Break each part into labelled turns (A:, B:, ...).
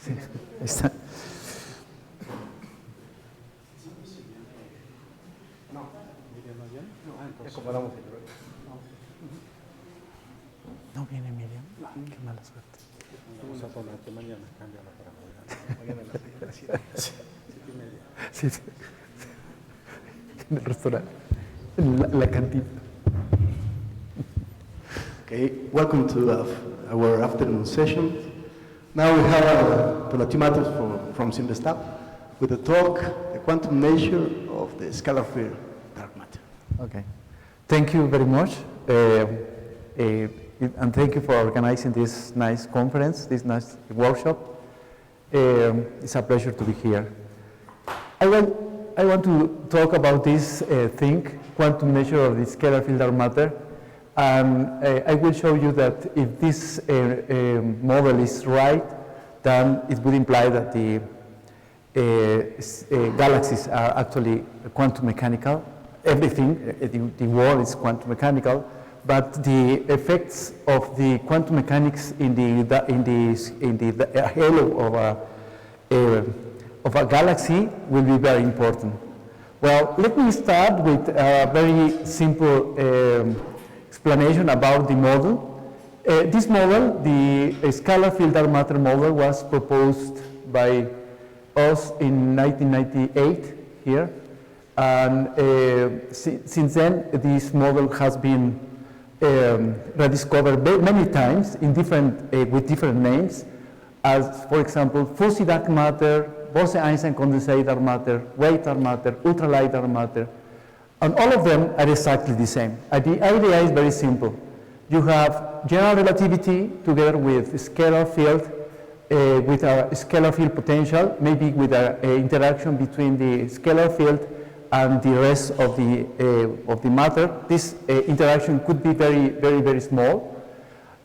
A: Sí, ahí está. No viene Miriam. Qué mala suerte.
B: Vamos a poner que mañana cambia la para mañana. Mañana a las 7.
A: Sí, sí. En el restaurante, en la cantina.
C: Okay, welcome to our afternoon session. Now we have two matters from Simvestab with a talk, the quantum nature of the scalar field dark matter.
A: Okay. Thank you very much. And thank you for organizing this nice conference, this nice workshop. It's a pleasure to be here. I want to talk about this thing, quantum nature of the scalar field dark matter. And I will show you that if this model is right, then it would imply that the galaxies are actually quantum mechanical. Everything, the world is quantum mechanical, but the effects of the quantum mechanics in the halo of a galaxy will be very important. Well, let me start with a very simple explanation about the model. This model, the scalar field dark matter model, was proposed by us in 1998 here, and since then this model has been rediscovered many times in with different names, as for example fuzzy dark matter, Bose-Einstein condensate dark matter, wave dark matter, ultralight dark matter, and all of them are exactly the same. The idea is very simple. You have general relativity together with scalar field, with a scalar field potential, maybe with an interaction between the scalar field and the rest of the matter. This interaction could be very small.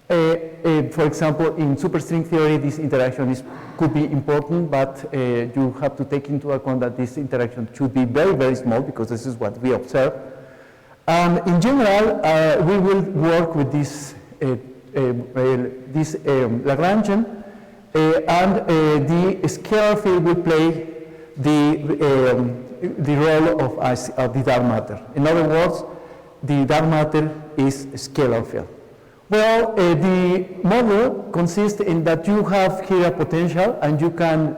A: For example, in superstring theory, this interaction could be important, but you have to take into account that this interaction should be very small, because this is what we observe. And in general, we will work with this Lagrangian, and the scalar field will play the role of the dark matter. In other words, the dark matter is a scalar field. Well, the model consists in that you have here a potential, and you can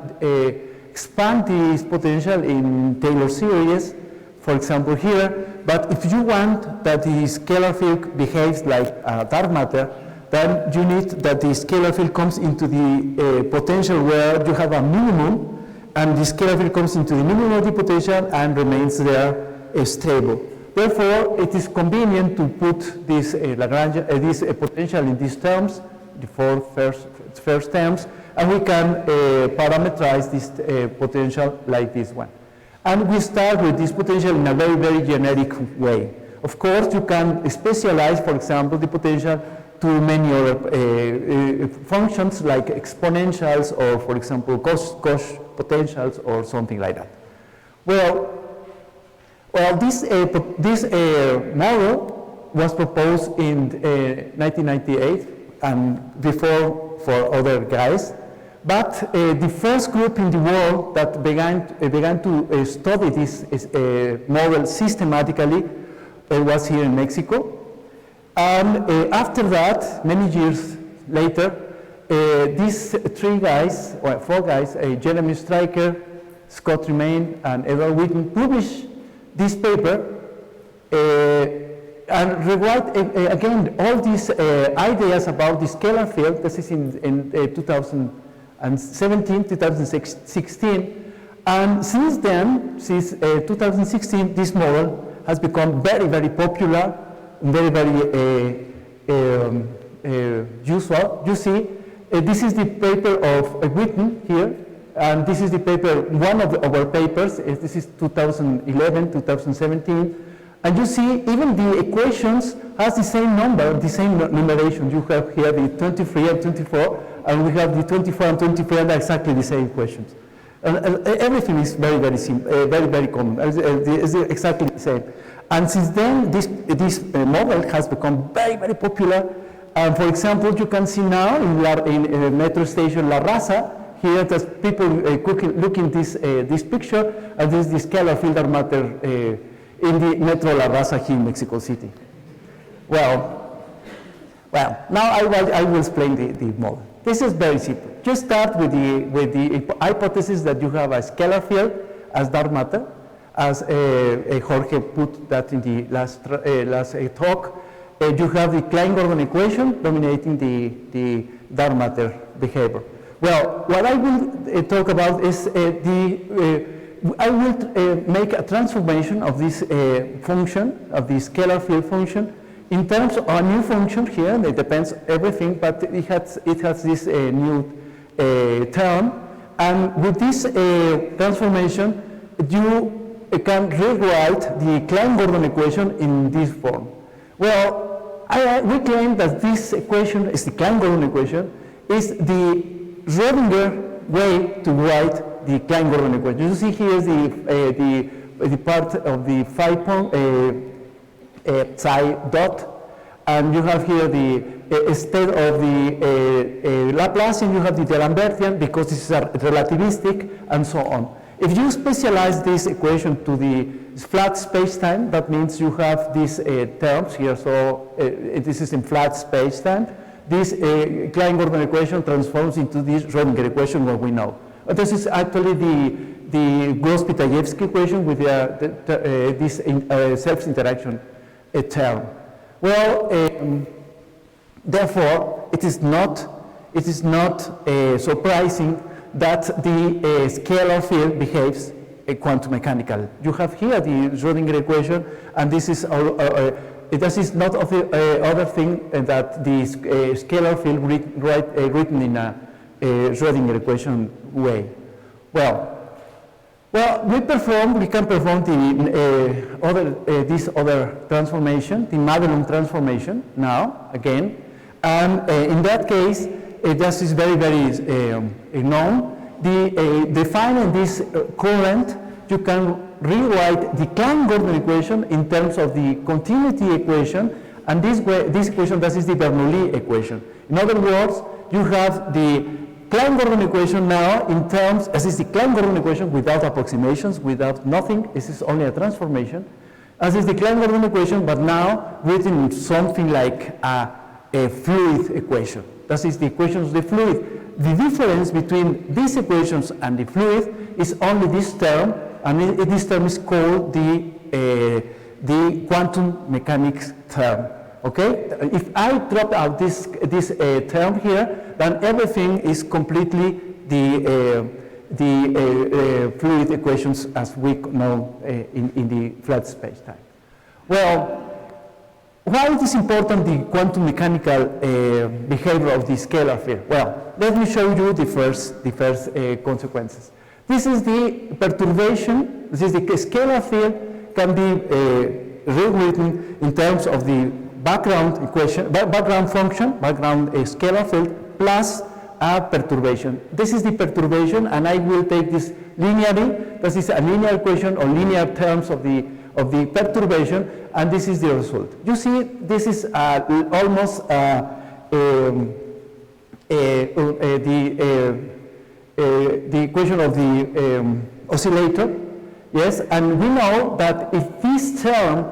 A: expand this potential in Taylor series, for example here. But if you want that the scalar field behaves like dark matter, then you need that the scalar field comes into the potential where you have a minimum, and the scalar field comes into the minimum of the potential and remains there stable. Therefore, it is convenient to put this this potential in these terms, the four first terms, and we can parameterize this potential like this one. And we start with this potential in a very generic way. Of course, you can specialize, for example, the potential to many other functions like exponentials, or for example, cosh potentials, or something like that. Well, this model was proposed in 1998 and before for other guys, but the first group in the world that began to study this model systemaatomatically was here in Mexico. And after that, many years later, these four guys, Jeremy Stryker, Scott Remain, and Edward Witten, published this paper and rewrite again all these ideas about the scalar field. This is in 2017, 2016, and since then, since 2016, this model has become very popular, very useful. You see, this is the paper of Witten here, and this is the paper, one of our papers. This is 2011, 2017, and you see even the equations has the same number, the same numeration. You have here the 23 and 24, and we have the 24 and 23, and exactly the same equations. And everything is very simple, very common. It's exactly the same. And since then, this model has become very popular. For example, you can see now in metro station La Raza, Here, there's people looking this this picture, and this is the scalar field dark matter in the Metro La Raza here in Mexico City. Well, now I will explain the model. This is very simple. Just start with the hypothesis that you have a scalar field as dark matter, as Jorge put that in the last talk. You have the Klein-Gordon equation dominating the dark matter behavior. Well, what I will talk about is I will make a transformation of this function, of the scalar field function, in terms of a new function here. It depends everything, but it has this new term. And with this transformation, you can rewrite the Klein-Gordon equation in this form. Well, we claim that this equation is the Klein-Gordon equation, is the Schrödinger way to write the Klein-Gordon equation. You see here the part of the phi psi dot, and you have here the state of the Laplacian, you have the D'Alembertian, because this is a relativistic, and so on. If you specialize this equation to the flat spacetime, that means you have these terms here, so this is in flat spacetime. This Klein-Gordon equation transforms into this Schrödinger equation, what we know. This is actually the Gross-Pitaevskii equation with this self-interaction term. Well, therefore, it is not surprising that the scalar field behaves quantum mechanical. You have here the Schrödinger equation, and this is not other thing that the scalar field written in a Schrödinger equation way. Well, we can perform this other transformation, the Madelung transformation now again, and in that case, this is very known. Defining this current, you can rewrite the Klein-Gordon equation in terms of the continuity equation, and this equation, that is the Bernoulli equation. In other words, you have the Klein-Gordon equation now in terms, as is the Klein-Gordon equation without approximations, without nothing. This is only a transformation. As is the Klein-Gordon equation, but now written in something like a fluid equation. That is the equation of the fluid. The difference between these equations and the fluid is only this term, and this term is called the quantum mechanics term. Okay? If I drop out this term here, then everything is completely the fluid equations as we know in the flat space-time. Well, why it is important, the quantum mechanical behavior of the scalar field? Well, let me show you the first consequences. This is the perturbation. This is the scalar field can be rewritten in terms of the background equation, background function, background scalar field plus a perturbation. This is the perturbation, and I will take this linearly. This is a linear equation or linear terms of the perturbation, and this is the result. You see, this is almost the equation of the oscillator, yes, and we know that if this term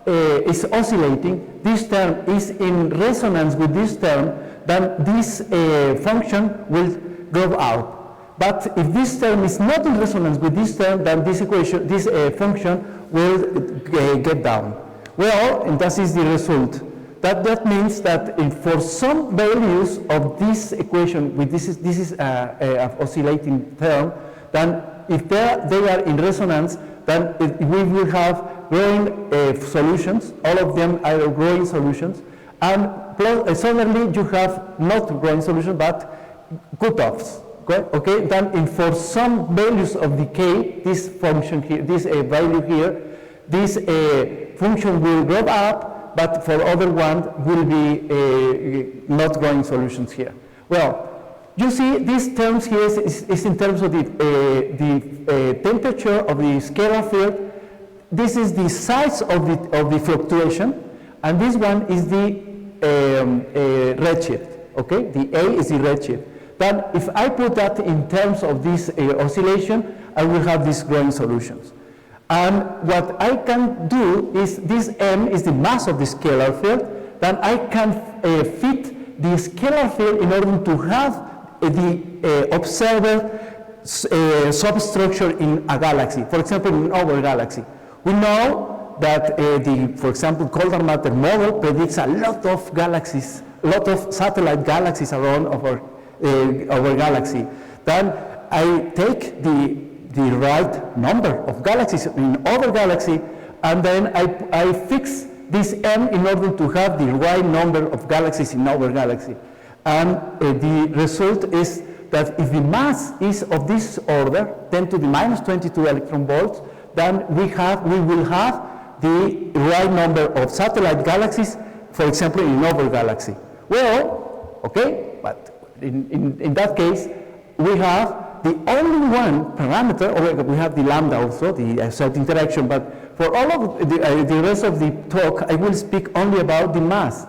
A: is oscillating, this term is in resonance with this term, then this function will go out. But if this term is not in resonance with this term, then this equation, this function will get down. Well, and that is the result. That means that for some values of this equation, with this is an oscillating term, then if they are in resonance, then we will have growing solutions. All of them are growing solutions, and suddenly you have not growing solutions but cutoffs. Okay. Then for some values of decay, this function here, this value here, this function will go up, but for other one will be not growing solutions here. Well, you see these terms here is in terms of the temperature of the scalar field. This is the size of the fluctuation, and this one is the redshift. Okay, the A is the redshift. then if I put that in terms of this oscillation, I will have these growing solutions. And what I can do is, this m is the mass of the scalar field, then I can fit the scalar field in order to have the observed substructure in a galaxy, for example, in our galaxy. We know that for example, cold dark matter model predicts a lot of galaxies, a lot of satellite galaxies around our galaxy. Then I take the right number of galaxies in our galaxy, and then I fix this m in order to have the right number of galaxies in our galaxy. And the result is that if the mass is of this order, 10 to the minus 22 electron volts, then we will have the right number of satellite galaxies, for example, in our galaxy. Well, okay, but in that case, we have the only one parameter, or we have the lambda also, the side interaction, but for all of the rest of the talk, I will speak only about the mass.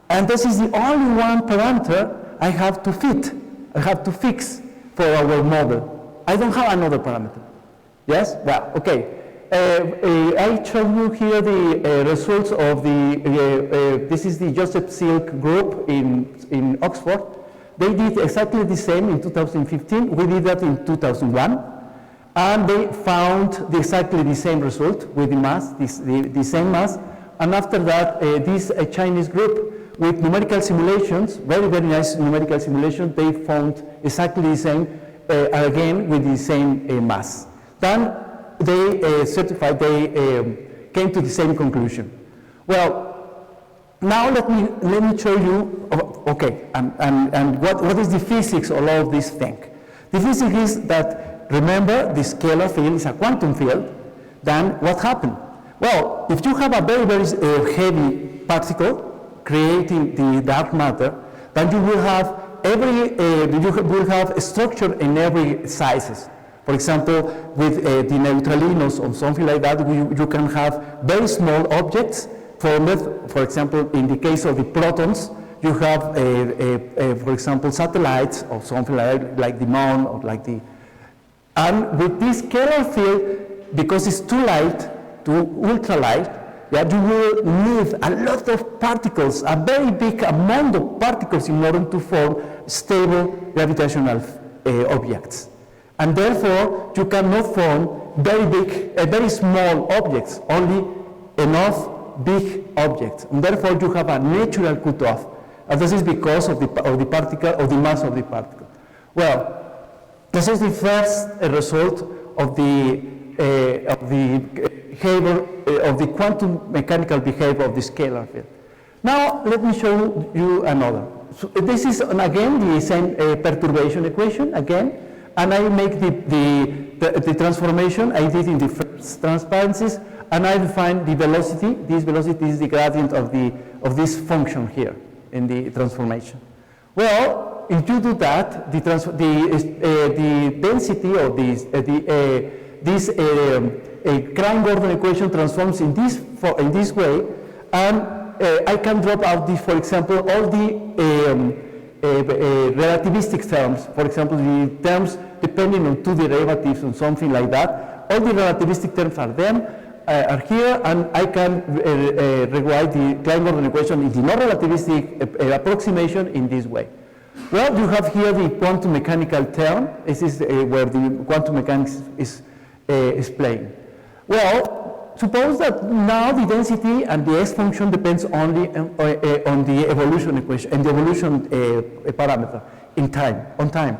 A: And this is the only one parameter I have to fit, I have to fix for our model. I don't have another parameter. Yes? Well, okay. I show you here the results of this is the Joseph Silk group in Oxford. They did exactly the same in 2015. We did that in 2001. And they found exactly the same result with the mass, the same mass. And after that, this Chinese group with numerical simulations, very, very nice numerical simulations, they found exactly the same, again, with the same mass. Then they certified, they came to the same conclusion. Well, now let me show you, okay, and what is the physics of all of this thing? The physics is that, remember, the scalar field is a quantum field. Then what happened? Well, if you have a very, very heavy particle creating the dark matter, then you will have a structure in every sizes. For example, with the neutralinos or something like that, you can have very small objects formed. For example, in the case of the protons, you have, for example, satellites or something like the moon or like the. And with this scalar field, because it's too light, too ultralight, yeah, you will need a lot of particles, a very big amount of particles in order to form stable gravitational objects. And therefore, you cannot form very big, very small objects, only enough big objects. And therefore, you have a natural cutoff. And this is because of the particle, of the mass of the particle. Well, this is the first result of the behavior, of the quantum mechanical behavior of the scalar field. Now, let me show you another. So this is, again, the same perturbation equation, again, and I make the transformation I did in the first transparencies, and I define the velocity. This velocity is the gradient of this function here in the transformation. Well, if you do that, the density of this Klein-Gordon equation transforms in this way, and I can drop out for example, all the relativistic terms. For example, the terms depending on two derivatives or something like that. All the relativistic terms are here, and I can rewrite the Klein-Gordon equation in the non-relativistic approximation in this way. Well, you have here the quantum mechanical term. This is where the quantum mechanics is explained. Well, suppose that now the density and the S function depends only on the evolution equation and the evolution parameter on time.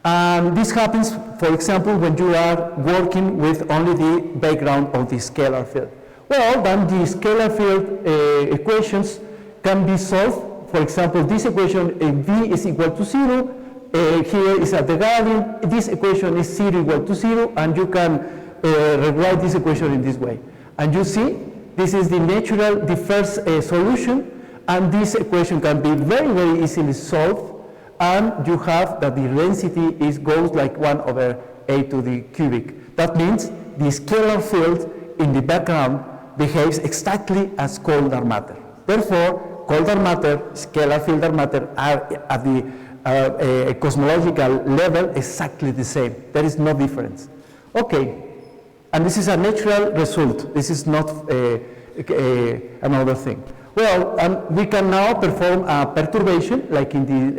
A: And this happens, for example, when you are working with only the background of the scalar field. Well, then the scalar field equations can be solved. For example, this equation, V is equal to 0, here is at the gradient, this equation is 0 equal to 0, and you can rewrite this equation in this way. And you see, this is the first solution, and this equation can be very, very easily solved, and you have that the density goes like 1 over a to the cubic. That means the scalar field in the background behaves exactly as cold dark matter. Therefore, cold dark matter, scalar field dark matter are a cosmological level exactly the same. There is no difference. Okay, and this is a natural result. This is not another thing. Well, we can now perform a perturbation, like in the,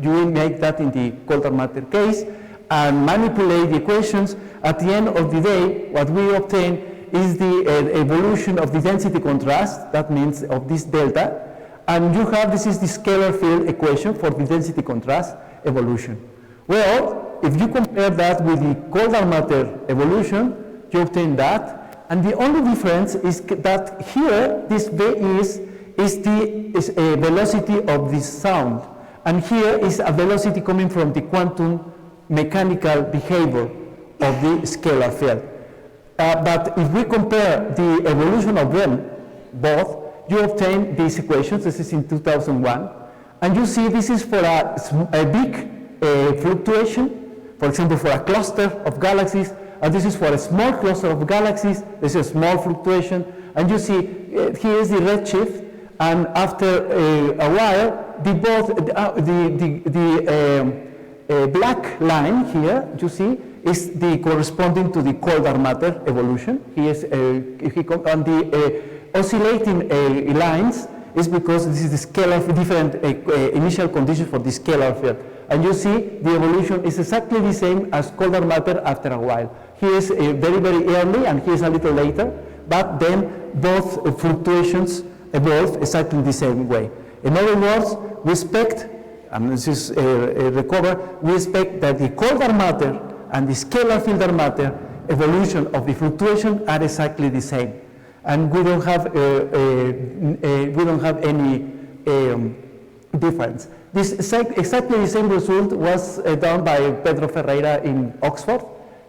A: you will make that in the colder matter case, and manipulate the equations. At the end of the day, what we obtain is the evolution of the density contrast, that means of this delta, and you have, this is the scalar field equation for the density contrast evolution. Well, if you compare that with the colder matter evolution, you obtain that. And the only difference is that here, this V is the velocity of the sound. And here is a velocity coming from the quantum mechanical behavior of the scalar field. But if we compare the evolution of them, both, you obtain these equations. This is in 2001. And you see this is for a big fluctuation, for example, for a cluster of galaxies. And this is for a small cluster of galaxies. This is a small fluctuation. And you see, here is the redshift. And after a while, the black line here, you see, is the corresponding to the colder matter evolution. He is, and the oscillating lines is because this is the scalar, different initial conditions for the scalar field. And you see the evolution is exactly the same as colder matter after a while. He is very, very early and he is a little later, but then both fluctuations evolve exactly the same way. In other words, we expect, and this is recovered, we expect that the colder matter and the scalar fielder matter evolution of the fluctuation are exactly the same. And we don't have any difference. This exactly the same result was done by Pedro Ferreira in Oxford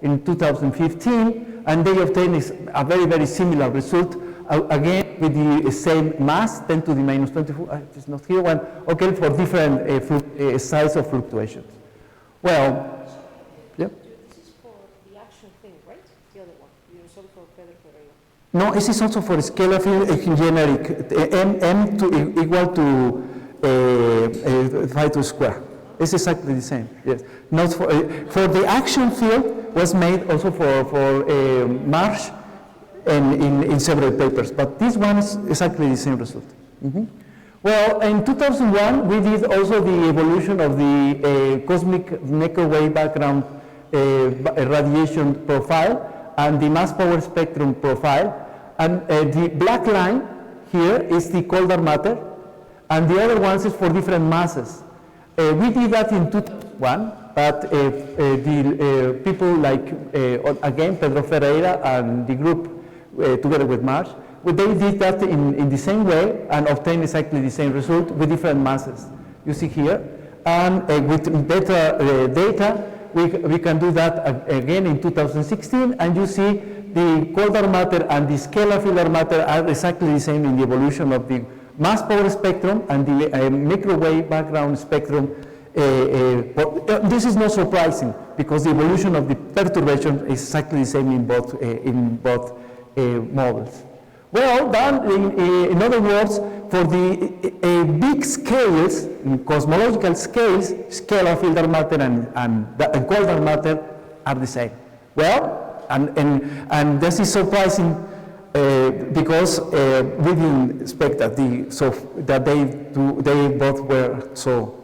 A: in 2015, and they obtained a very, very similar result, again with the same mass, 10 to the minus 24, it's not here one, okay, for different size of fluctuations. Well, yeah.
D: This is for the action thing, right? The other one, the result for Pedro Ferreira.
A: No, this is also for scalar field generic, m to equal to phi 2 square. It's exactly the same, yes. Not for the action field was made also for Marsh and in several papers, but this one is exactly the same result. Well, in 2001, we did also the evolution of the cosmic microwave background radiation profile and the mass power spectrum profile. And the black line here is the colder matter, and the other ones is for different masses. We did that in 2001, but the people like, again, Pedro Ferreira and the group together with Marsh, they did that in the same way and obtained exactly the same result with different masses. You see here, and with better data, we can do that again in 2016, and you see the colder matter and the scalar fielder matter are exactly the same in the evolution of the mass power spectrum and the microwave background spectrum. This is not surprising because the evolution of the perturbation is exactly the same in both models. Well, then, in other words, for the big scales, cosmological scales, scalar fielder matter and colder matter are the same. Well, and this is surprising because we didn't expect that they both were so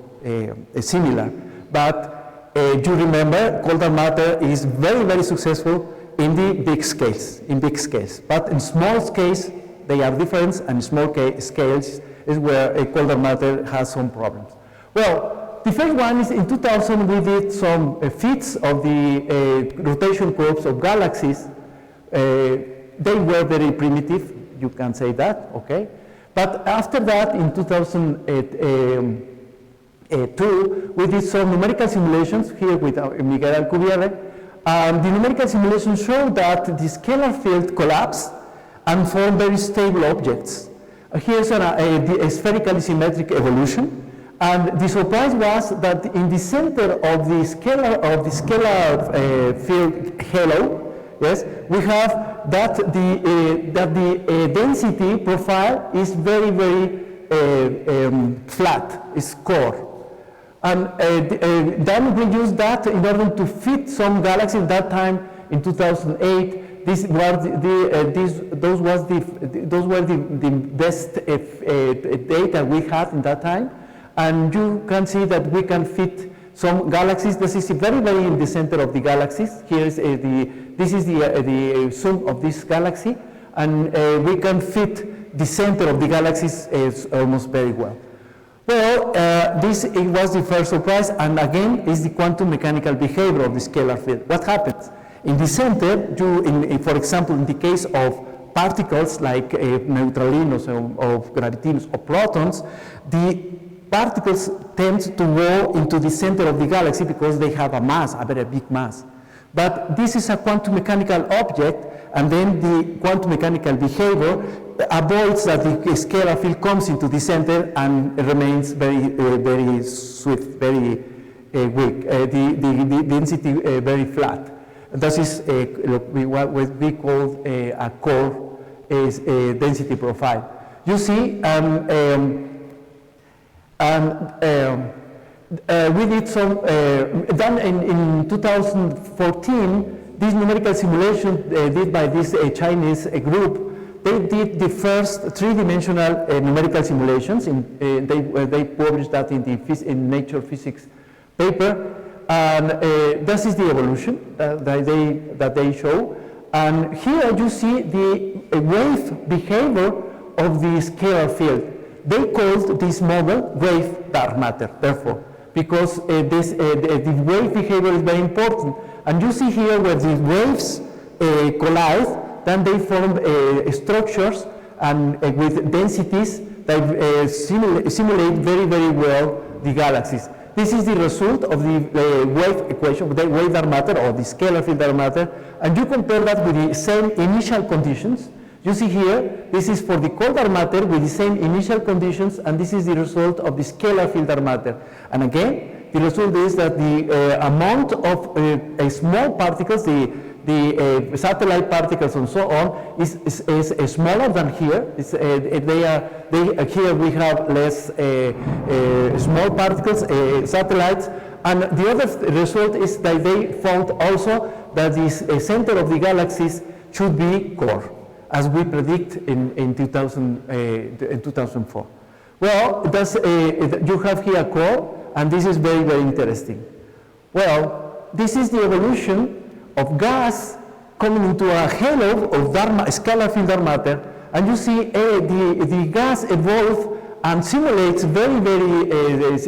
A: similar. But you remember, colder matter is very, very successful in the big scales, But in small scales, they are different, and small scales is where a colder matter has some problems. Well, the first one is in 2000 we did some fits of the rotation curves of galaxies. They were very primitive, you can say that, okay? But after that, in 2002, we did some numerical simulations here with Miguel Alcubierre. The numerical simulations show that the scalar field collapsed and formed very stable objects. Here's a spherical symmetric evolution. And the surprise was that in the center of the scalar field halo, yes, we have that the density profile is very, very flat, is core. And then we used that in order to fit some galaxies. At that time, in 2008, those were the best data we had in that time. And you can see that we can fit some galaxies. This is very, very in the center of the galaxies. Here is this is the zoom of this galaxy, and we can fit the center of the galaxies almost very well. Well, it was the first surprise, and again, is the quantum mechanical behavior of the scalar field. What happens? In the center, for example, in the case of particles like neutralinos or gravitinos or protons, the particles tend to go into the center of the galaxy because they have a mass, a very big mass. But this is a quantum mechanical object, and then the quantum mechanical behavior avoids that the scalar field comes into the center and remains very swift, very weak, the density very flat. This is what we call a core density profile. You see, we did some, done in 2014, this numerical simulation did by this Chinese group. They did the first three-dimensional numerical simulations. They published that in Nature Physics paper. And this is the evolution that they show. And here you see the wave behavior of the scalar field. They called this model wave dark matter, therefore, because the wave behavior is very important. And you see here where the waves collide, then they form structures and with densities that simulate very, very well the galaxies. This is the result of the wave equation, the wave dark matter or the scalar field dark matter, and you compare that with the same initial conditions. You see here, this is for the cold dark matter with the same initial conditions, and this is the result of the scalar field dark matter. And again, the result is that the amount of small particles, the satellite particles and so on, is smaller than here. Here we have less small particles, satellites, and the other result is that they found also that the center of the galaxies should be core, as we predict in 2004. Well, you have here a core, and this is very, very interesting. Well, this is the evolution of gas coming into a halo of scalar field dark matter, and you see the gas evolve and simulates very, very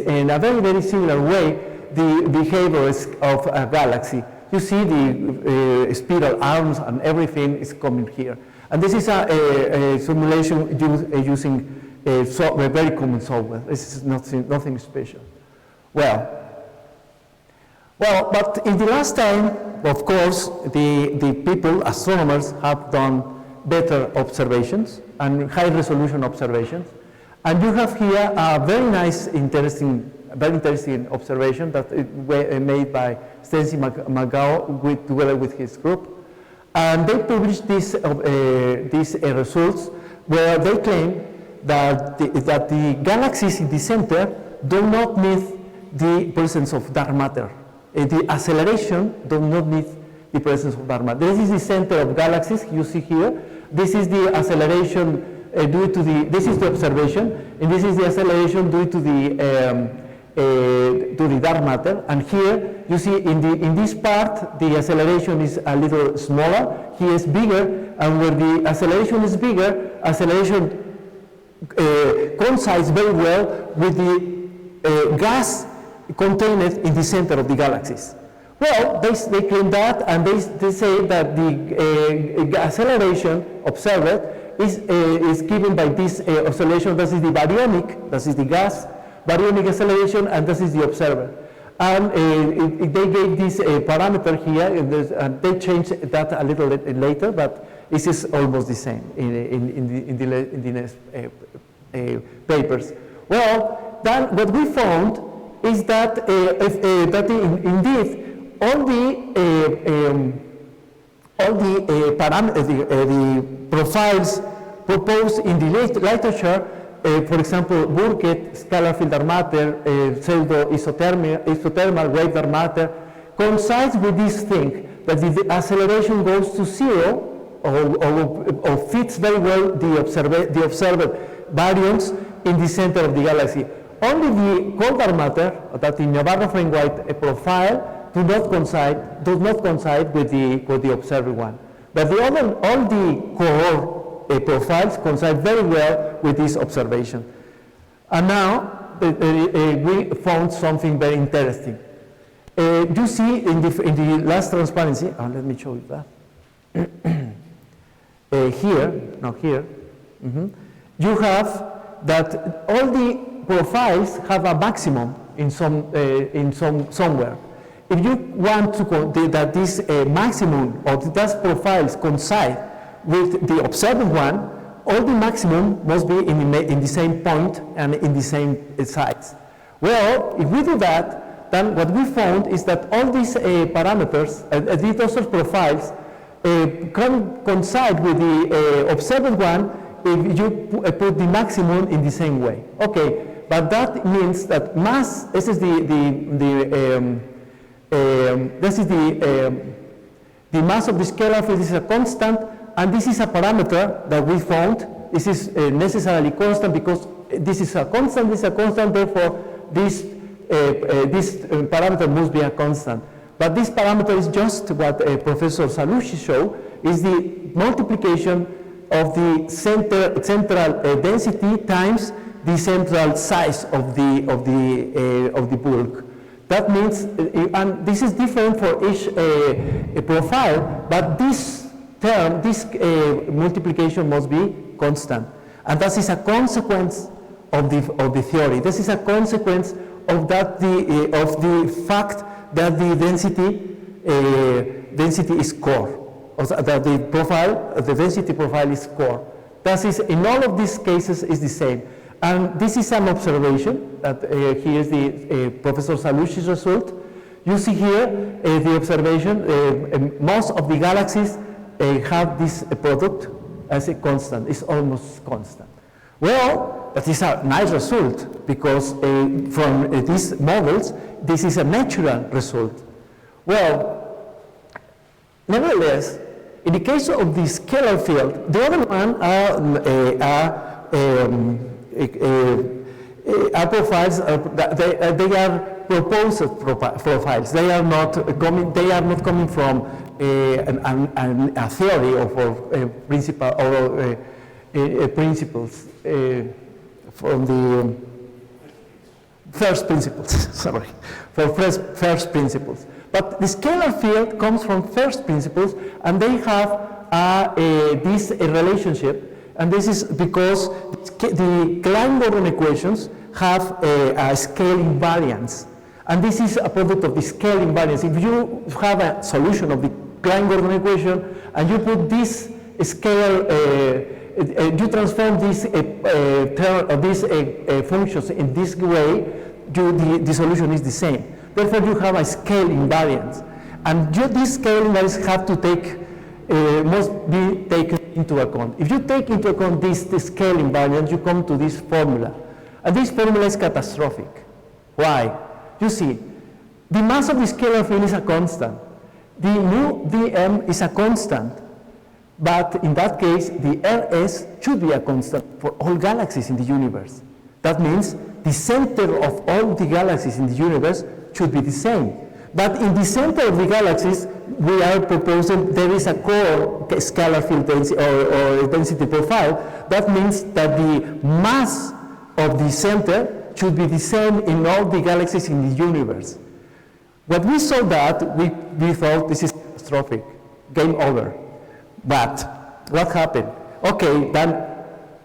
A: in a very, very similar way the behavior of a galaxy. You see the spiral arms and everything is coming here, and this is a simulation using very common software. This is nothing special. Well, but in the last time, of course, the people, astronomers, have done better observations and high-resolution observations. And you have here a very nice, very interesting observation that made by Stanley McGough together with his group. And they published these results where they claim that the galaxies in the center do not need the presence of dark matter. The acceleration does not need the presence of dark matter. This is the center of galaxies, you see here. This is the acceleration due to this is the observation, and this is the acceleration due to the dark matter. And here, you see in this part, the acceleration is a little smaller, here is bigger, and where the acceleration is bigger, acceleration coincides very well with the gas contained in the center of the galaxies. Well, they claim that, and they say that the acceleration observed is given by this oscillation. This is the baryonic, this is the gas baryonic acceleration, and this is the observer. And they gave this parameter here, and they changed that a little later, but this is almost the same in the next papers. Well, then what we found is that indeed all the profiles proposed in the literature for example, Burkett, scalar field dark matter, pseudo-isothermal wave dark matter, coincides with this thing, that the acceleration goes to zero, or fits very well the observed baryons in the center of the galaxy. Only the cold dark matter, that the Navarro-Frame-White profile, does not coincide with the observed one. But all the core profiles coincide very well with this observation. And now we found something very interesting. You see in the last transparency, let me show you that. Here, you have that all the profiles have a maximum in somewhere. If you want to that this maximum of those profiles coincide with the observed one, all the maximum must be in the same point and in the same size. Well, if we do that, then what we found is that all these parameters, these profiles, can coincide with the observed one if you put the maximum in the same way. Okay, but that means that mass, this is the mass of the scalar field is a constant, and this is a parameter that we found. This is necessarily constant because this is a constant, therefore this parameter must be a constant. But this parameter is just what Professor Salucci showed, is the multiplication of the central density times the central size of the bulk. That means, and this is different for each profile, but this term, this multiplication must be constant. And that is a consequence of the theory. This is a consequence of that of the fact that the density is core, or that the density profile is core. That is, in all of these cases, is the same. And this is an observation that here is the Professor Salucci's result. You see here the observation. Most of the galaxies have this product as a constant. It's almost constant. Well, that is a nice result because from these models, this is a natural result. Well, nevertheless, in the case of the scalar field, the other one are profiles. They are proposed profiles. They are not coming from a theory or principle or principles from the first principles. Sorry, for first principles. But the scalar field comes from first principles, and they have this relationship. And this is because the Klein-Gordon equations have a scale invariance. And this is a product of the scale invariance. If you have a solution of the Klein-Gordon equation and you put this scale, you transform these functions in this way, the solution is the same. Therefore, you have a scale invariance. And this scale invariance have to must be taken into account. If you take into account this scale invariance, you come to this formula. And this formula is catastrophic. Why? You see, the mass of the scalar field is a constant. The mu dm is a constant. But in that case, the Rs should be a constant for all galaxies in the universe. That means the center of all the galaxies in the universe should be the same. But in the center of the galaxies, we are proposing there is a core scalar field density or density profile. That means that the mass of the center should be the same in all the galaxies in the universe. When we saw that, we thought this is catastrophic, game over. But what happened? Okay, then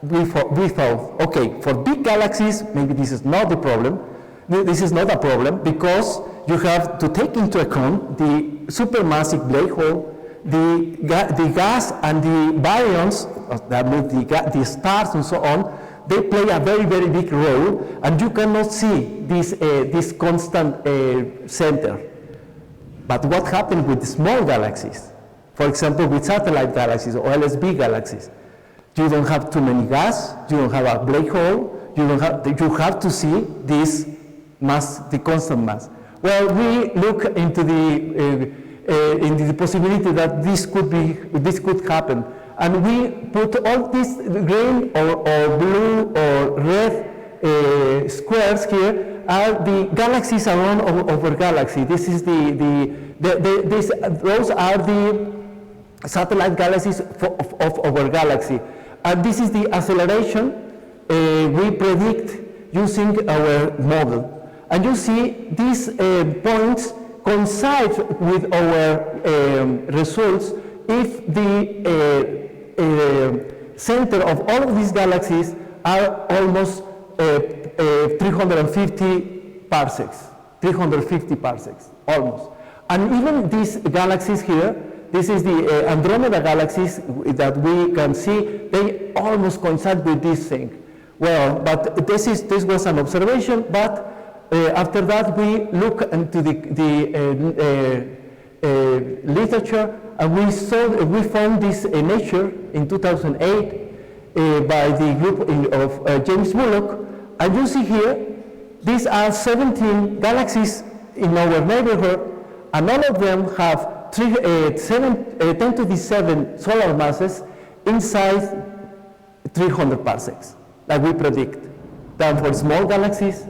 A: we thought, okay, for big galaxies, maybe this is not the problem. This is not a problem because you have to take into account the supermassive black hole, the gas and the baryons, the stars and so on. They play a very, very big role, and you cannot see this constant center. But what happened with the small galaxies? For example, with satellite galaxies or LSB galaxies. You don't have too many gas, you don't have a black hole, you have to see this mass, the constant mass. Well, we look into the possibility that this could happen. And we put all these green or blue or red squares here are the galaxies around our galaxy. This is those are the satellite galaxies of our galaxy. And this is the acceleration we predict using our model. And you see these points coincide with our results if the center of all of these galaxies are almost 350 parsecs, almost. And even these galaxies here, this is the Andromeda galaxies that we can see, they almost coincide with this thing. Well, but this was an observation, but after that we look into the literature, and we found this Nature in 2008 by the group of James Bullock, and you see here, these are 17 galaxies in our neighborhood, and all of them have 10 to the 7 solar masses inside 300 parsecs, like we predict. Then for small galaxies,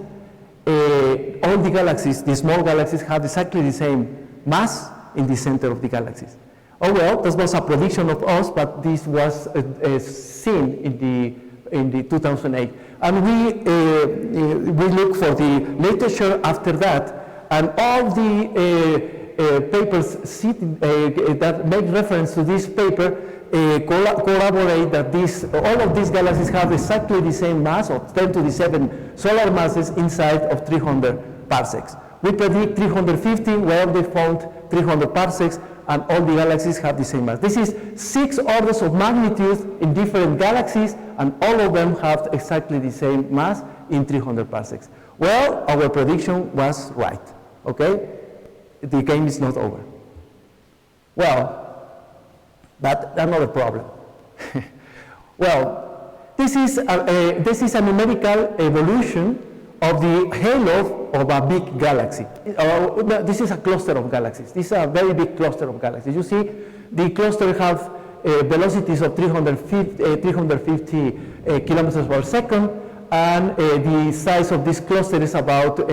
A: all the galaxies, the small galaxies have exactly the same mass in the center of the galaxies. Oh well, this was a prediction of us, but this was seen in the 2008. And we look for the literature after that, and all the papers that make reference to this paper corroborate that all of these galaxies have exactly the same mass, of 10 to the 7 solar masses inside of 300 parsecs. We predict 350, well, they found 300 parsecs, and all the galaxies have the same mass. This is 6 orders of magnitude in different galaxies, and all of them have exactly the same mass in 300 parsecs. Well, our prediction was right, okay? The game is not over. Well, but another problem. Well, this is a numerical evolution of the halo of a big galaxy. This is a cluster of galaxies. This is a very big cluster of galaxies. You see, the cluster have velocities of 350 kilometers per second, and the size of this cluster is about 10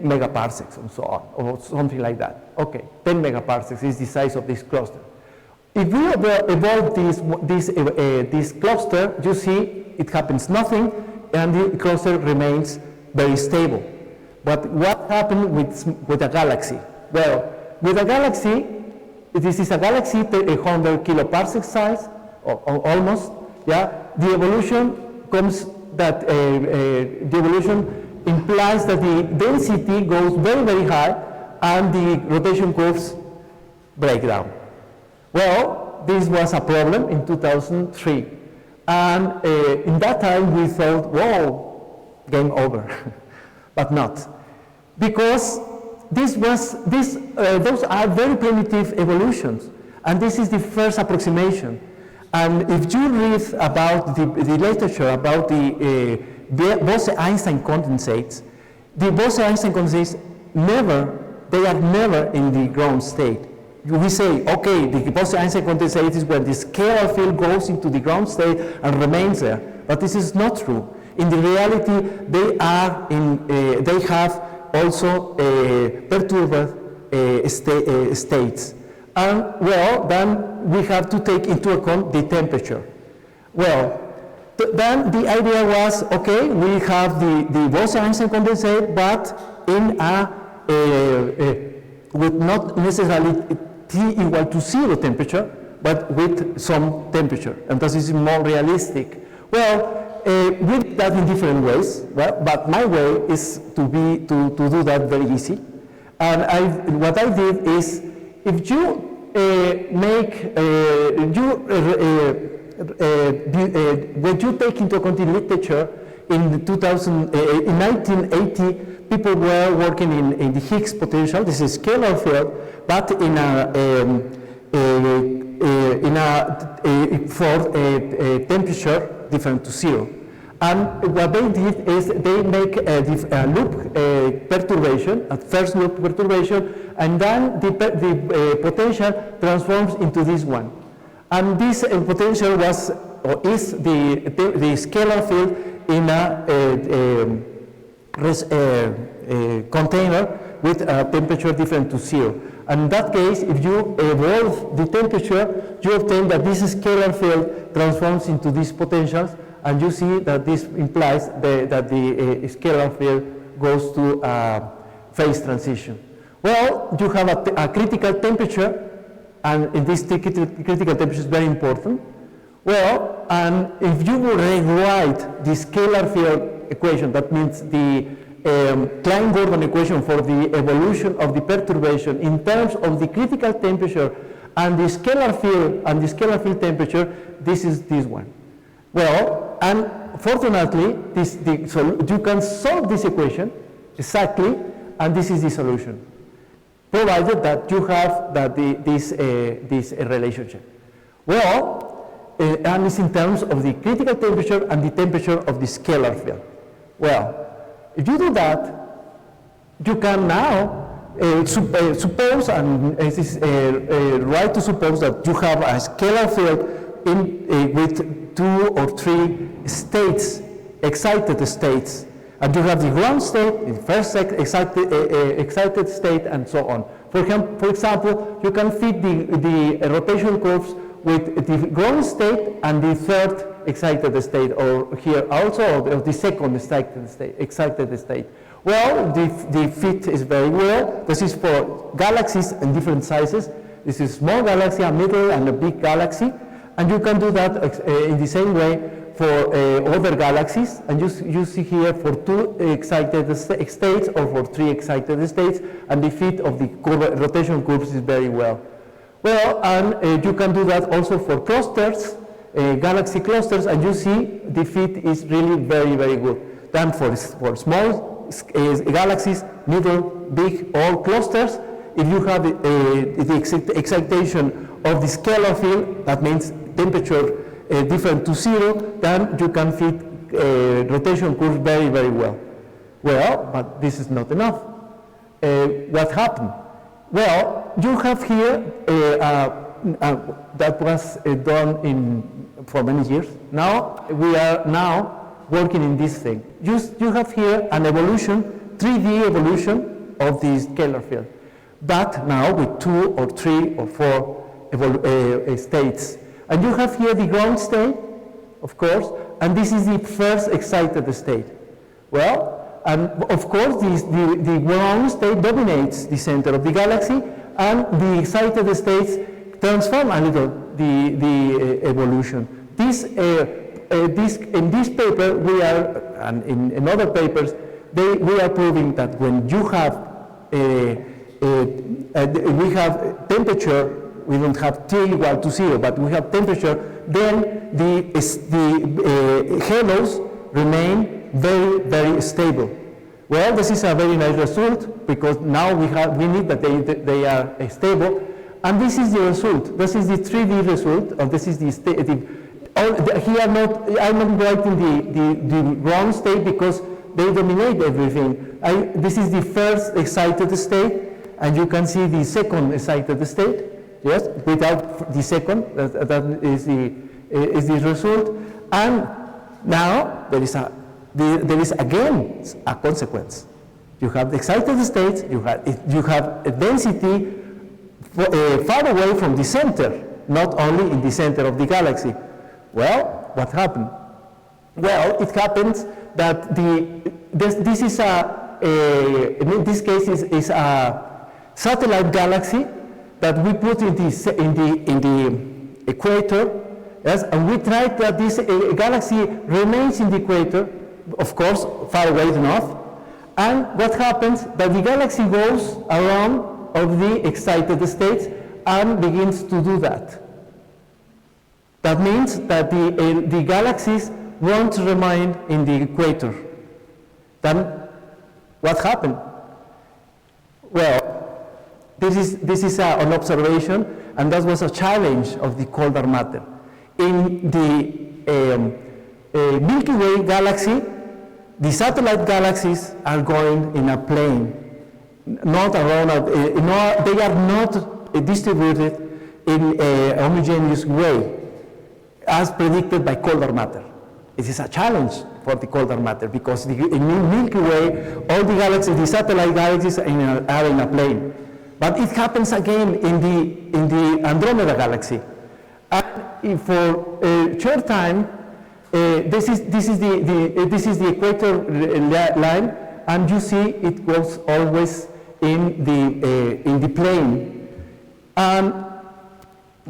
A: megaparsecs and so on, or something like that. Okay, 10 megaparsecs is the size of this cluster. If we evolve this cluster, you see it happens nothing, and the cluster remains very stable. But what happened with a galaxy? Well, with a galaxy, this is a galaxy 100 kiloparsec size, or almost. Yeah, the evolution comes that the evolution implies that the density goes very, very high, and the rotation curves break down. Well, this was a problem in 2003. And in that time we thought, whoa, game over. But not. Because those are very primitive evolutions. And this is the first approximation. And if you read about the literature about the Bose-Einstein condensates, the Bose-Einstein condensates they are never in the ground state. We say, okay, the Bose-Einstein condensate is when the scalar field goes into the ground state and remains there. But this is not true. In the reality, they have also perturbed states. And well, then we have to take into account the temperature. Well, then the idea was, okay, we have the Bose-Einstein condensate, but in with not necessarily T equal to 0 temperature, but with some temperature, and this is more realistic. Well, we did that in different ways, well, but my way is to do that very easy. And what I did is, if you when you take into account the literature in 1980, people were working in the Higgs potential. This is scalar field, but in a for a temperature different to 0. And what they did is they make a loop perturbation, a first loop perturbation, and then the potential transforms into this one. And this potential was, or is the scalar field in a container with a temperature different to 0. And in that case, if you evolve the temperature, you obtain that this scalar field transforms into these potentials, and you see that this implies that the scalar field goes to phase transition. Well, you have a critical temperature, and in this critical temperature is very important. Well, and if you will rewrite the scalar field equation, that means the Klein-Gordon equation for the evolution of the perturbation in terms of the critical temperature and the scalar field temperature, this is this one. Well, and fortunately, so you can solve this equation exactly, and this is the solution, provided that you have this relationship. Well, and it's in terms of the critical temperature and the temperature of the scalar field. Well, if you do that, you can now suppose, and it is right to suppose that you have a scalar field with 2 or 3 states, excited states, and you have the ground state, the first excited state, and so on. For example, you can fit the rotation curves with the ground state and the third excited state, or here also of the second excited state. Well, the fit is very well. This is for galaxies in different sizes. This is small galaxy, a middle, and a big galaxy. And you can do that in the same way for other galaxies. And you see here for 2 excited states or for 3 excited states, and the fit of the rotation curves is very well. Well, and you can do that also for clusters, galaxy clusters, and you see the fit is really very, very good. Then for small galaxies, middle, big, or clusters, if you have the excitation of the scalar field, that means temperature different to 0, then you can fit rotation curves very, very well. Well, but this is not enough. What happened? Well, you have here that was done for many years. Now we are working in this thing. You have here an evolution, 3D evolution of the scalar field, but now with 2 or 3 or 4 states. And you have here the ground state, of course, and this is the first excited state. Well, and of course the ground state dominates the center of the galaxy, and the excited states transform a little the evolution. In this paper, we are, and in other papers, we are proving that when you have we have temperature, we don't have T equal to 0, but we have temperature, then the halos remain very, very stable. Well, this is a very nice result, because now we need that they are stable, and this is the result. This is the 3D result, or this is here I'm not writing the ground state because they dominate everything. This is the first excited state, and you can see the second excited state. Yes, without the second, that is the result. And now there is again a consequence. You have the excited states. You have a density far away from the center, not only in the center of the galaxy. Well, what happened? Well, it happens that this is in this case is a satellite galaxy that we put in the equator, yes, and we try that this galaxy remains in the equator, of course, far away enough. And what happens? That the galaxy goes around of the excited states and begins to do that. That means that the galaxies won't remain in the equator. Then what happened? Well, this is an observation, and that was a challenge of the cold dark matter. In the Milky Way galaxy, the satellite galaxies are going in a plane, not around, they are not distributed in a homogeneous way, as predicted by cold dark matter. It is a challenge for the cold dark matter because in the Milky Way, all the galaxies, the satellite galaxies are in a plane. But it happens again in the Andromeda galaxy. And for a short time, this is the equator line, and you see it goes always in the plane. And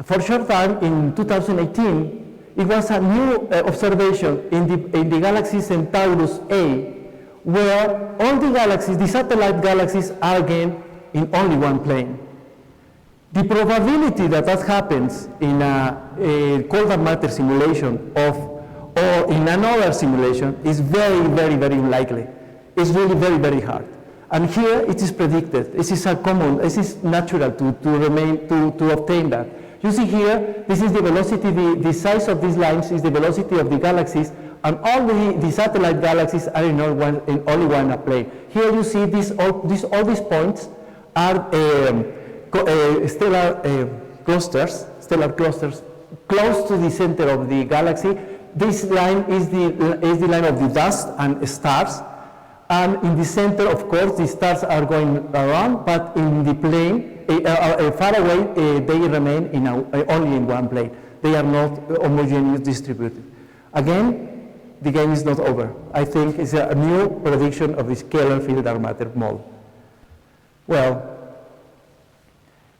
A: for a short time in 2018, it was a new observation in the galaxy Centaurus A, where all the galaxies, the satellite galaxies, are again in only one plane. The probability that that happens in a cold dark matter simulation or in another simulation is very, very, very unlikely. It's really very, very hard. And here it is predicted. This is natural to obtain that. You see here, this is the velocity, the size of these lines is the velocity of the galaxies, and all the satellite galaxies are in only one plane. Here you see all these points are stellar clusters close to the center of the galaxy. This line is the line of the dust and stars, and in the center, of course, the stars are going around, but in the plane, far away, they remain only in one plane. They are not homogeneously distributed. Again, the game is not over. I think it's a new prediction of the scalar field dark matter model. Well,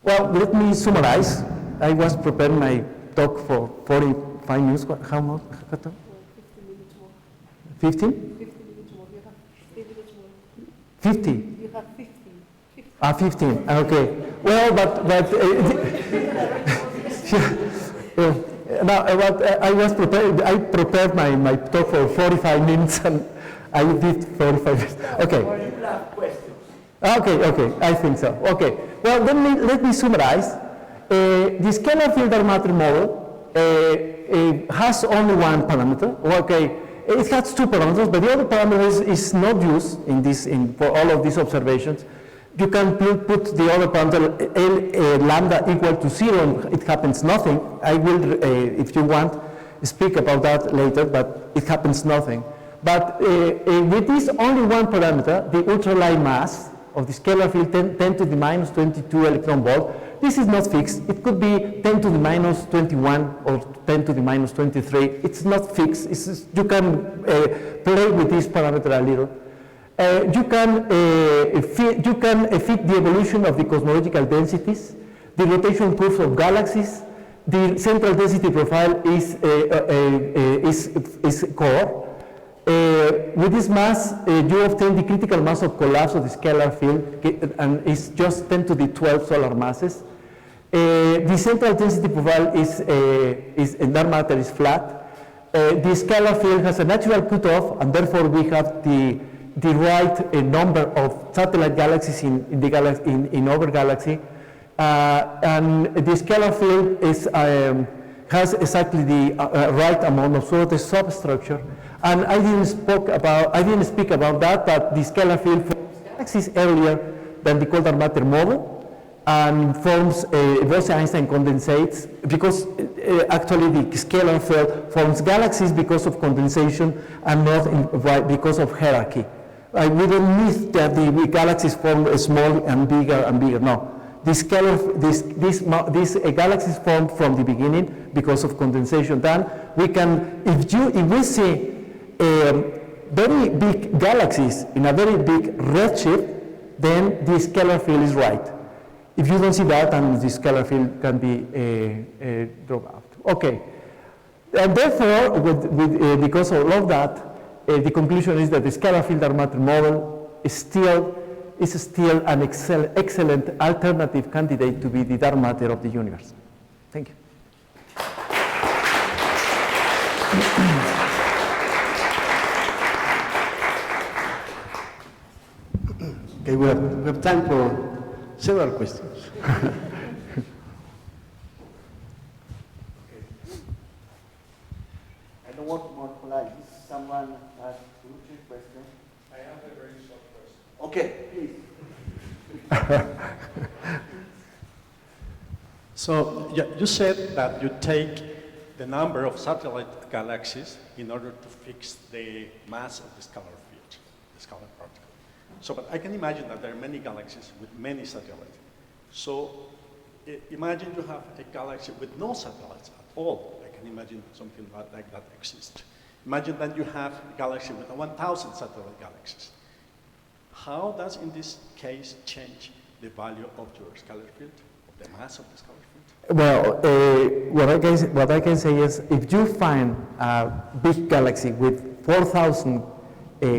A: let me summarize. I was preparing my talk for 45 minutes. How much?
D: 15 minutes more.
A: 15?
D: 50 minutes more. You have 15 minutes more.
A: 50?
D: You have 15.
A: 15. Okay. Well, I was prepared. I prepared my talk for 45 minutes, and I did 45 minutes. Okay. Okay. I think so. Okay. Well, let me summarize. The scalar field dark matter model has only one parameter. Okay. It has two parameters, but the other parameter is not used for all of these observations. You can put the other parameter lambda equal to 0, it happens nothing. I will, if you want, speak about that later, but it happens nothing. But with this only one parameter, the ultralight mass of the scalar field 10 to the minus 22 electron volt, this is not fixed. It could be 10 to the minus 21 or 10 to the minus 23. It's not fixed. You can play with this parameter a little. You can fit the evolution of the cosmological densities, the rotation curves of galaxies, the central density profile is core. With this mass, you obtain the critical mass of collapse of the scalar field, and it's just 10 to the 12 solar masses. The central density profile in dark matter is flat. The scalar field has a natural cutoff, and therefore we have the right number of satellite galaxies in our galaxy, and the scalar field has exactly the right amount of sort of substructure. And I didn't speak about that, but the scalar field forms galaxies earlier than the cold dark matter model, and forms Bose-Einstein condensates, because actually the scalar field forms galaxies because of condensation and not because of hierarchy. We don't need that the galaxies form small and bigger, no. These galaxies form from the beginning because of condensation. Then we can, if we see very big galaxies in a very big redshift, then the scalar field is right. If you don't see that, then the scalar field can be dropped out. Okay, and therefore, because of all of that, the conclusion is that the scalar field dark matter model is still an excellent alternative candidate to be the dark matter of the universe. Thank you.
C: Okay, we have time for several questions.
B: So yeah, you said that you take the number of satellite galaxies in order to fix the mass of the scalar field, the scalar particle. So, but I can imagine that there are many galaxies with many satellites. So, imagine you have a galaxy with no satellites at all. I can imagine something like that exists. Imagine that you have a galaxy with 1,000 satellite galaxies. How does, in this case, change the value of your scalar field, of the mass of the scalar field?
A: Well, what I can say is, if you find a big galaxy with 4,000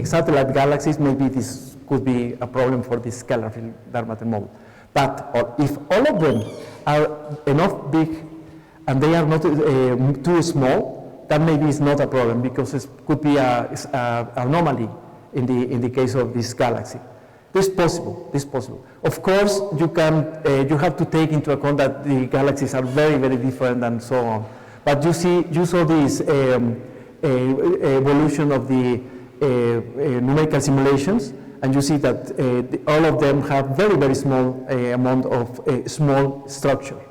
A: satellite galaxies, maybe this could be a problem for this scalar field dark matter model. But if all of them are enough big and they are not too small, that maybe is not a problem, because it could be an anomaly in the case of this galaxy. This is possible. Of course, you have to take into account that the galaxies are very, very different and so on. But you saw this evolution of the numerical simulations, and you see that all of them have very, very small amount of small structure.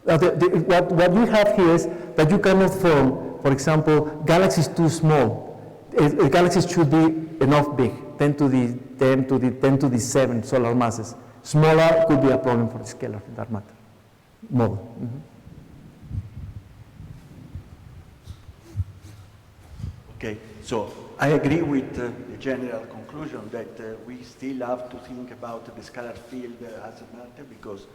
A: What you have here is that you cannot form, for example, galaxies too small. Galaxies should be enough big, 10 to the 7 solar masses. Smaller could be a problem for the scalar dark matter model. Mm-hmm.
E: Okay, so I agree with the general conclusion that we still have to think about the scalar field as a matter, because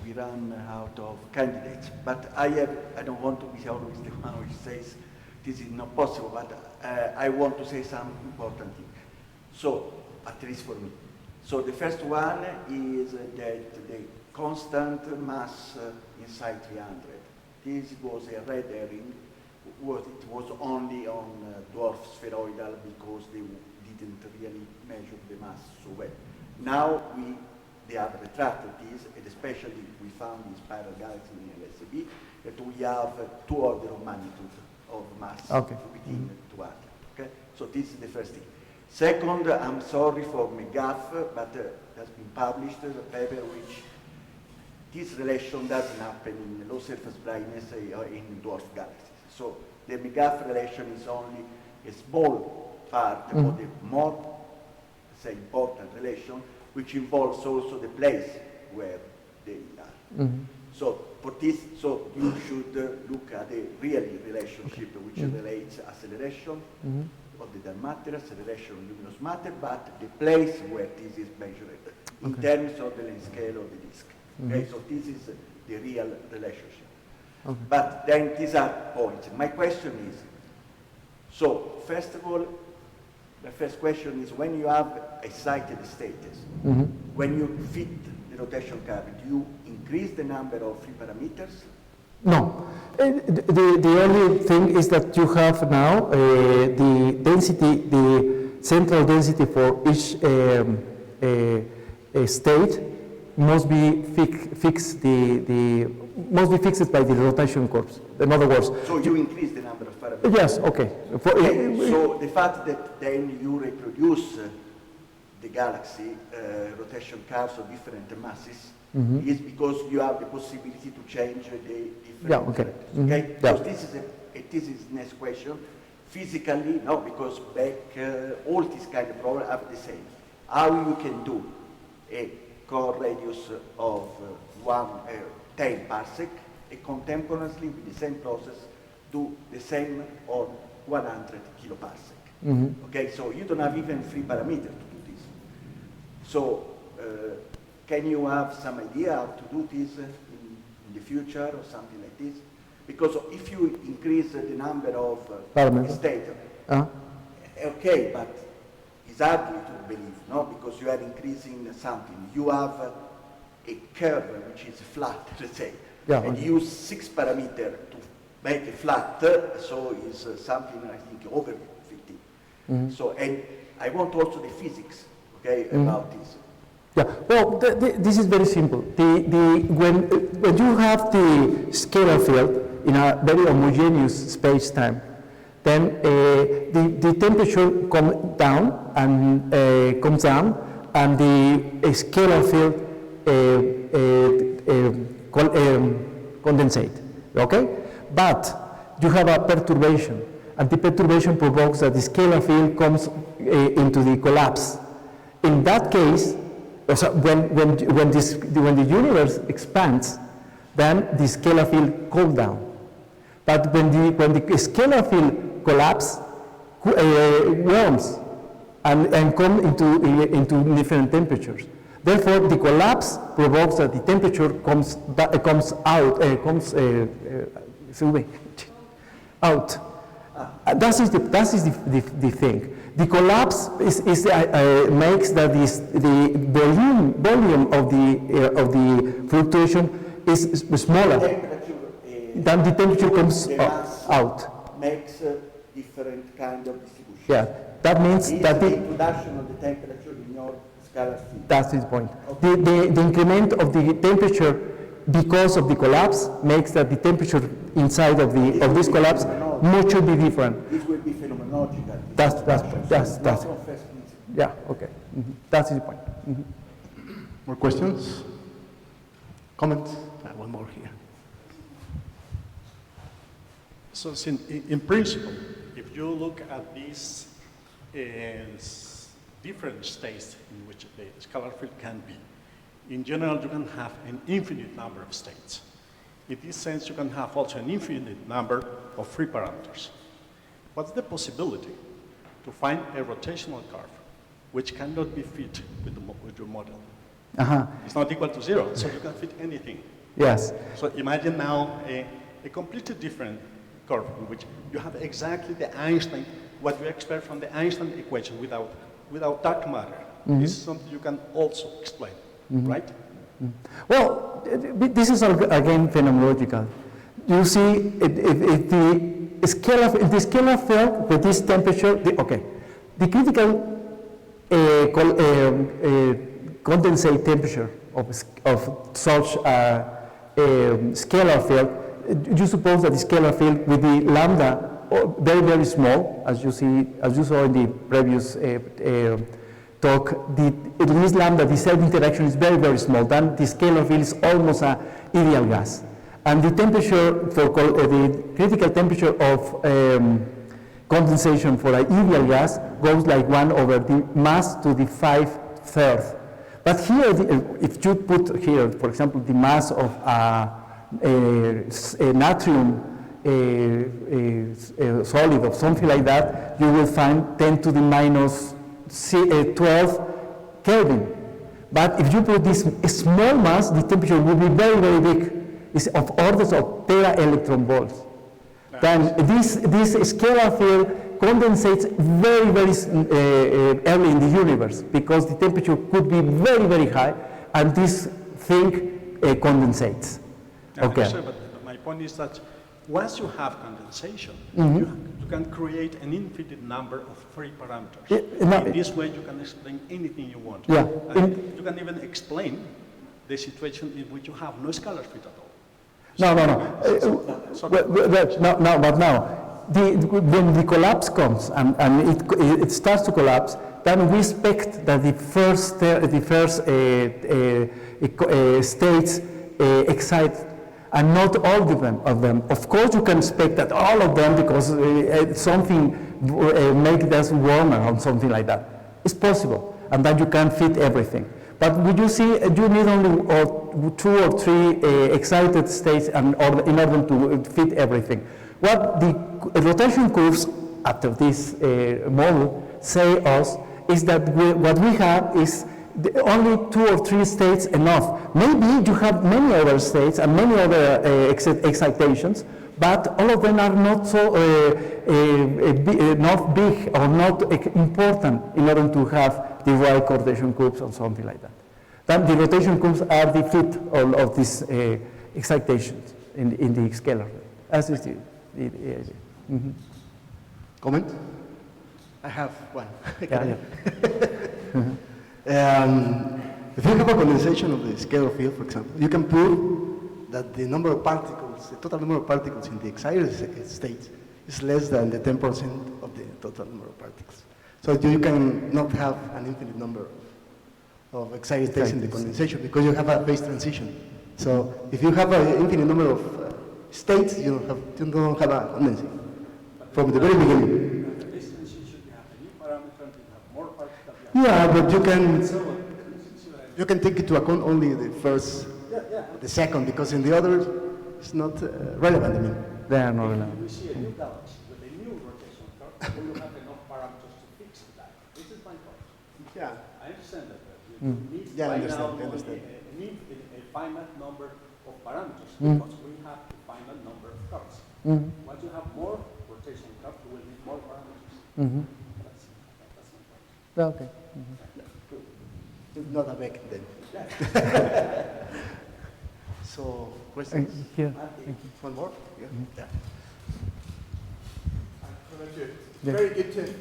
E: we run out of candidates. But I don't want to be always the one who says this is not possible, but I want to say some important things. So, at least for me. So the first one is that the constant mass inside 300. This was a red herring. It was only on dwarf spheroidal because they didn't really measure the mass so well. Now they have retracted this, and especially we found in spiral galaxy in LSB that we have 2 orders of magnitude of mass within 200. Okay, so this is the first thing. Second, I'm sorry for McGuff, but has been published a paper which this relation doesn't happen in low surface brightness in dwarf galaxies. So the McGuff relation is only a small part of the more, say, important relation, which involves also the place where they are. So for this, so you should look at the really relationship which relates acceleration of the dark matter, acceleration of luminous matter, but the place where this is measured in terms of the length scale of the disk. Okay, so this is the real relationship. But then these are points. My question is, so first of all, the first question is, when you have excited status, when you fit the rotation current, you increase the number of free parameters?
A: No. The only thing is that you have now the density, the central density for each state must be fixed must be fixed by the rotation curves. In other words,
E: so you increase the number of parameters.
A: Yes. Okay.
E: So the fact that then you reproduce the galaxy rotation curves of different masses is because you have the possibility to change the different. Okay. So this is next question. Physically, no, because all these kind of problems are the same. How you can do a core radius of 10 parsec, and contemporaneously with the same process do the same on 100 kiloparsec. Okay, so you don't have even free parameter to do this. So can you have some idea how to do this in the future or something like this? Because if you increase the number of states, okay, but it's hardly to believe, no? Because you are increasing something. You have a curve which is flat, let's say, and you use 6 parameters to make it flat, so it's something I think over 15. So, and I want also the physics, okay, about this.
A: Yeah, well, this is very simple. When you have the scalar field in a very homogeneous space-time, then the temperature comes down, and the scalar field condensate, okay? But you have a perturbation, and the perturbation provokes that the scalar field comes into the collapse. In that case, so when the universe expands, then the scalar field cools down. But when the scalar field collapses, warms and come into different temperatures. Therefore, the collapse provokes that the temperature comes out. That is the thing. The collapse makes that the volume of the fluctuation is smaller. Then the temperature comes out.
E: Makes a different kind of distribution.
A: Yeah, that means that
E: the introduction of the temperature in your scalar field.
A: That's the point. Okay. The increment of the temperature because of the collapse makes that the temperature inside of this collapse should be different.
E: This will be phenomenological.
A: That's yeah. Okay. Mm-hmm. That's the point. Mm-hmm.
C: More questions? Comments? One more here.
B: So in principle, if you look at these different states in which the scalar field can be, in general, you can have an infinite number of states. In this sense, you can have also an infinite number of free parameters. What's the possibility to find a rotational curve which cannot be fit with your model? It's not equal to 0, so you can fit anything.
A: Yes.
B: So imagine now a completely different curve in which you have exactly the Einstein, what we expect from the Einstein equation without dark matter. Mm-hmm. This is something you can also explain, mm-hmm. right?
A: Mm-hmm. Well, this is again phenomenological. You see, if the scalar field with this temperature, the critical condensate temperature of such scalar field, you suppose that the scalar field with the lambda very, very small, as you saw in the previous talk, this lambda, the self-interaction is very, very small. Then the scalar field is almost an ideal gas. And the temperature the critical temperature of condensation for an ideal gas goes like 1 over the mass to the 5/3. But here, if you put here, for example, the mass of a natrium solid or something like that, you will find 10 to the minus 12 Kelvin. But if you put this small mass, the temperature will be very, very big. It's of orders of tera electron volts. Then this scalar field condensates very, very early in the universe because the temperature could be very, very high, and this thing condensates. Okay.
B: Sure, but my point is that once you have condensation,
A: mm-hmm.
B: you can create an infinite number of free parameters.
A: In
B: this way, you can explain anything you want.
A: Yeah.
B: You can even explain the situation in which you have no scalar field at all.
A: No. But now, when the collapse comes and it starts to collapse, then we expect that the first states excite, and not all of them. Of course, you can expect that all of them, because something make us warmer or something like that. It's possible, and that you can fit everything. But would you see, you need only 2 or 3 excited states in order to fit everything. What the rotation curves after this model say us is that what we have is only 2 or 3 states enough. Maybe you have many other states and many other excitations, but all of them are not so not big or not important in order to have the right rotation curves or something like that. Then the rotation curves are the fit of these excitations in the scalar. As is the idea. Mm-hmm.
C: Comment? I have one.
A: Yeah.
C: If you have a condensation of the scalar field, for example, you can prove that the number of particles, the total number of particles in the excited state is less than the 10% of the total number of particles. So you can not have an infinite number of excited states in the condensation because you have a phase transition. So if you have an infinite number of states, you don't have a condensing from the very beginning.
B: At the distance, you should have a new parameter and you have more particles.
C: Yeah, but you can take into account only the first, the second, because in the other, it's not relevant. I mean,
A: They are not relevant.
B: If we see a new galaxy with a new rotation curve, we will have enough parameters to fix that. This is my point.
C: yeah.
B: I understand that. You need
C: Yeah, I
B: right now
C: understand.
B: need a finite number of parameters because we have a finite number of curves. Once you have more rotation curves, you will need more parameters. That's my point.
A: Okay.
C: It's not a back then. So, questions?
A: Here.
C: One more? Yeah.
F: It's very good to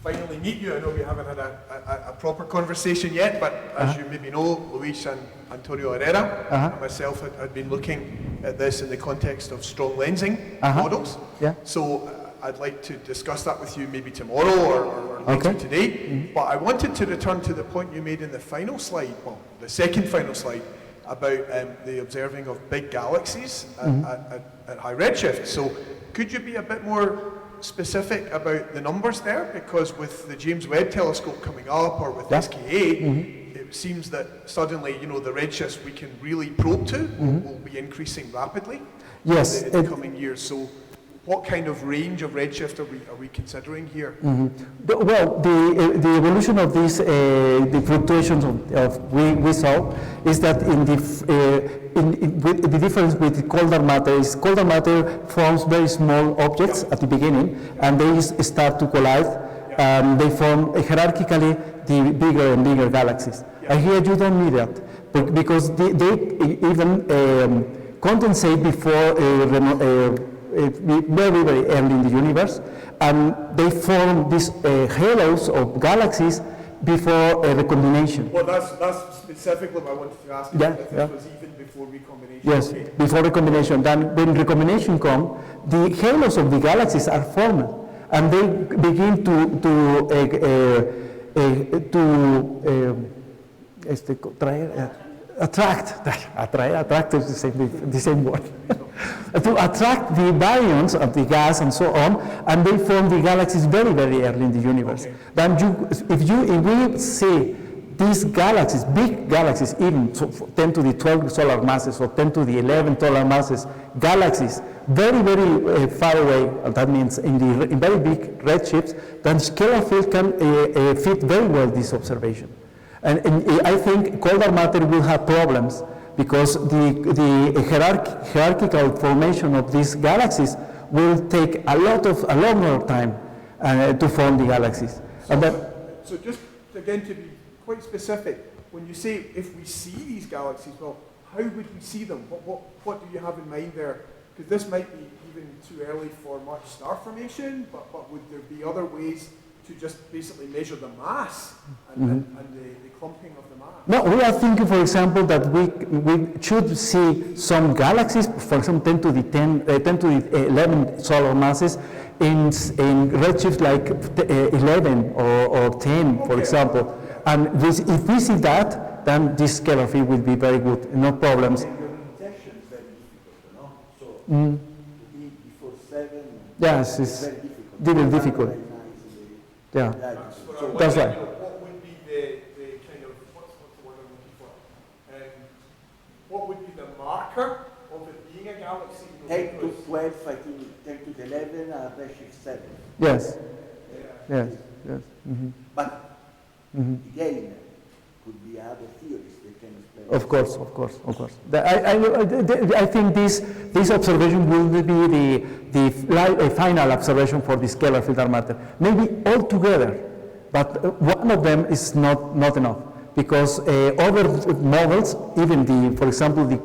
F: finally meet you. I know we haven't had a proper conversation yet, but as you maybe know, Luis and Antonio Herrera and myself had been looking at this in the context of strong lensing models.
A: Yeah.
F: So I'd like to discuss that with you maybe tomorrow or later today. But I wanted to return to the point you made in the final slide, well, the second final slide, about the observing of big galaxies at high redshift. So could you be a bit more specific about the numbers there? Because with the James Webb Telescope coming up, or with SK8, it seems that suddenly, you know, the redshifts we can really probe to will be increasing rapidly
A: Yes.
F: in the coming years. So what kind of range of redshift are we considering here?
A: Well, the evolution of these, the fluctuations we saw is that with the difference with colder matter is colder matter forms very small objects at the beginning, and they start to collide, and they form hierarchically the bigger and bigger galaxies. And here you don't need that, because they even condensate before very, very early in the universe, and they form these halos of galaxies before recombination.
F: Well, that's specifically what I wanted to ask you, if it was even before recombination.
A: Yes,
F: Okay.
A: before recombination. Then when recombination comes, the halos of the galaxies are formed, and they begin attract is the same word, to attract the baryons of the gas and so on, and they form the galaxies very, very early in the universe.
F: Okay.
A: Then if we see these galaxies, big galaxies, even 10 to the 12 solar masses or 10 to the 11 solar masses, galaxies, very, very far away, that means in very big redshifts, then scalar field can fit very well this observation. And I think colder matter will have problems because the hierarchical formation of these galaxies will take a longer time to form the galaxies.
F: So just again to be quite specific, when you say if we see these galaxies, well, how would we see them? What do you have in mind there? Because this might be even too early for much star formation, but would there be other ways to just basically measure the mass and the clumping of the mass?
A: No, we are thinking, for example, that we should see some galaxies, for example, 10 to the 11 solar masses in redshift like 11 or 10, for example. And if we see that, then this scalar field will be very good, no problems.
E: And your detection is very difficult, no? So to be before 7
A: Yes,
E: is
A: it's
E: very difficult.
A: very difficult. Yeah, that's right.
F: What would be the kind of, what's the word I'm looking for? What would be the marker of it being a galaxy?
E: 10 to 12, I think 10 to 11, redshift 7.
A: Yes,
F: Yeah.
A: yes.
E: But again, could be other theories that can explain.
A: Of course. I think this observation will be the final observation for the scalar field dark matter. Maybe all together, but one of them is not enough because other models, even for example, the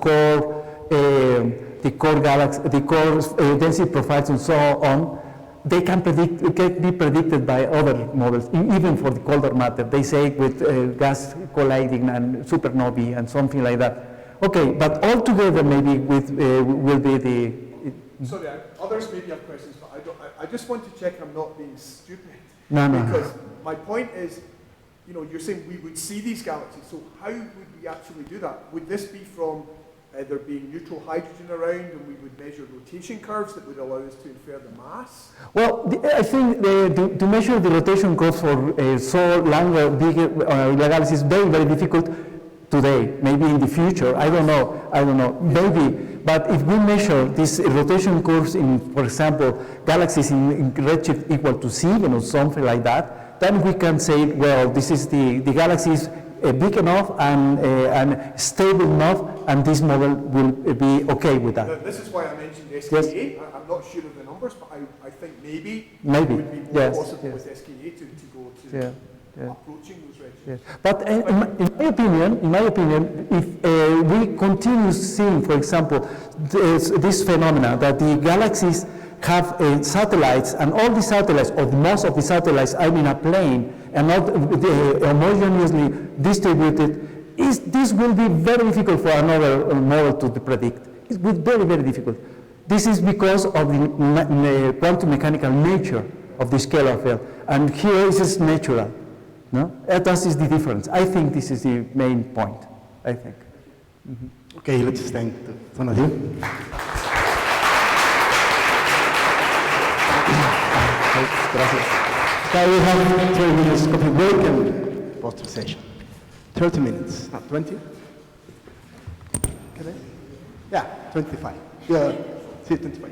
A: core galaxy, the core density profiles, and so on. They can be predicted by other models, even for the colder matter. They say with gas colliding and supernovae and something like that. Okay, but altogether maybe will be the.
F: Sorry, others maybe have questions, but I just want to check I'm not being stupid.
A: No.
F: Because my point is, you know, you're saying we would see these galaxies. So how would we actually do that? Would this be from there being neutral hydrogen around, and we would measure rotation curves that would allow us to infer the mass?
A: Well, I think to measure the rotation curves for so longer, bigger galaxies is very, very difficult today. Maybe in the future, I don't know, maybe. But if we measure these rotation curves in, for example, galaxies in redshift equal to 7 or something like that, then we can say, well, this is the galaxy is big enough and stable enough, and this model will be okay with that.
F: Now, this is why I mentioned SKA.
A: Yes.
F: I'm not sure of the numbers, but I think maybe it
A: Maybe,
F: would be more
A: yes,
F: possible
A: yes.
F: with SKA to go to
A: Yeah.
F: approaching those redshifts.
A: Yes. But in my opinion, if we continue seeing, for example, this phenomena that the galaxies have satellites, and all the satellites, or most of the satellites, are in a plane and not homogeneously distributed, this will be very difficult for another model to predict. It will be very, very difficult. This is because of the quantum mechanical nature of the scalar field, and here it is natural. No? That is the difference. I think this is the main point, I think.
C: Okay, let's thank one of you.
A: Gracias.
C: Now we have 3 minutes coffee break and poster session. 30 minutes, not 20? Okay. Yeah, 25. Yeah, see, 25.